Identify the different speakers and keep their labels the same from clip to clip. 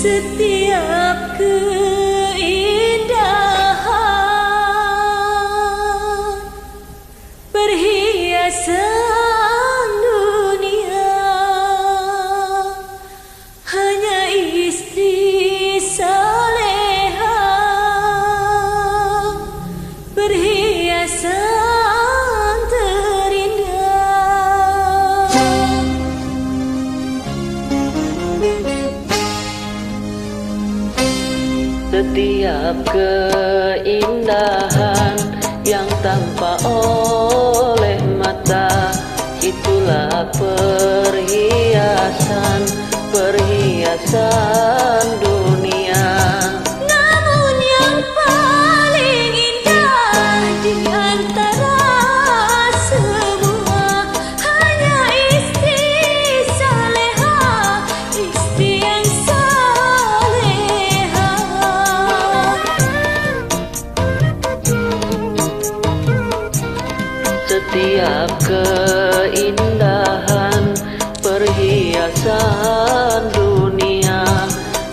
Speaker 1: Setiap keindahan perhiasan dunia, hanya istri saleha perhiasan terindah.
Speaker 2: Setiap keindahan yang tampak oleh mata, itulah perhiasan, perhiasan dunia.
Speaker 1: Namun yang paling indah di antara semua, hanya istri saleha, istri yang saleha.
Speaker 2: Setiap keindahan perhiasan dunia,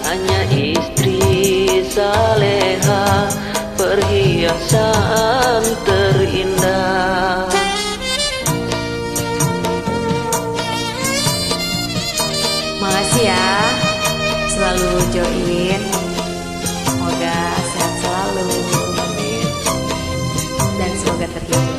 Speaker 2: hanya istri saleha perhiasan terindah.
Speaker 3: Makasih ya, selalu join. Semoga sehat selalu. Dan semoga terhibur.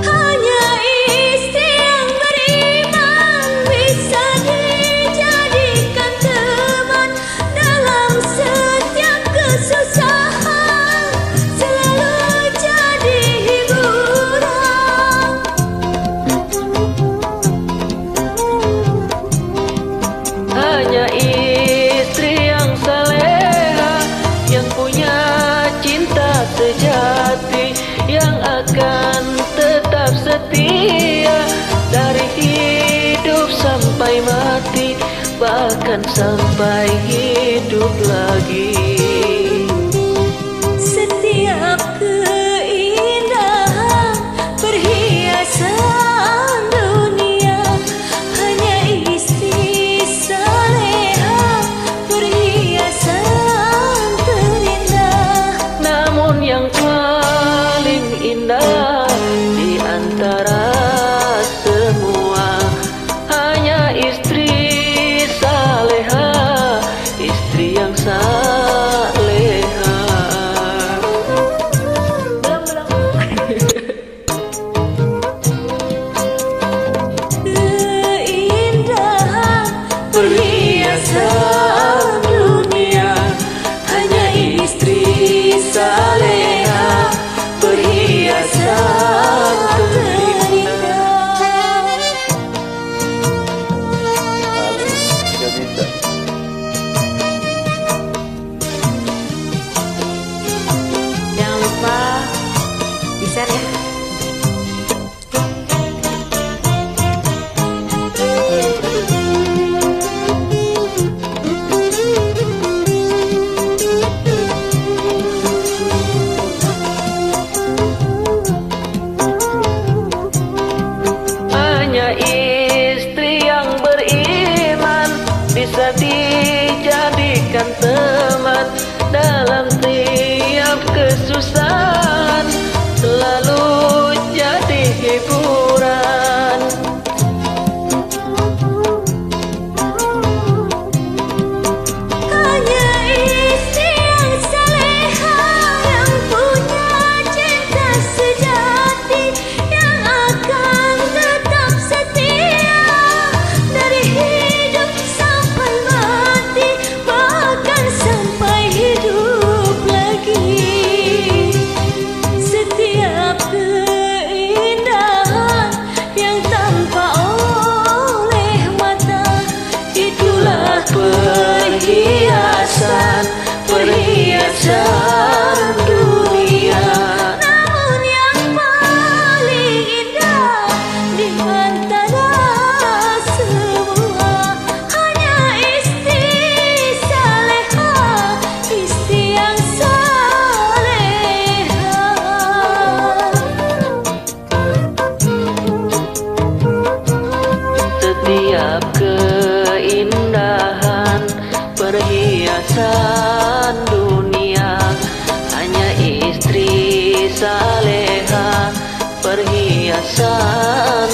Speaker 1: Hanya istri yang beriman bisa dijadikan teman dalam setiap kesusahan, selalu jadi hiburan.
Speaker 2: Hanya istri yang saleha, yang punya cinta sejati, yang akan tetap setia dari hidup sampai mati, bahkan sampai hidup lagi.
Speaker 1: Setiap keindahan perhiasan dunia, hanya istri saleha perhiasan terindah.
Speaker 2: Namun yang paling indah di antara semua, hanya istri saleha, istri yang saleha.
Speaker 1: Keindahan perhiasan dunia, hanya istri saleha perhiasan terindah.
Speaker 3: Jangan lupa di-share ya.
Speaker 2: Hanya istri yang beriman bisa dijadikan teman dalam tiap kesusahan, selalu jadi hiburan.
Speaker 1: Hanya istri yang saleha, yang punya cinta sejati, yang akan tetap setia dari hidup sampai mati, bahkan sampai hidup lagi. Setiap keindahan yang tampak oleh mata, itulah perhiasan, perhiasan dunia. Namun yang paling indah di antara semua, hanya istri saleha
Speaker 2: perhiasan dunia, hanya istri saleha perhiasan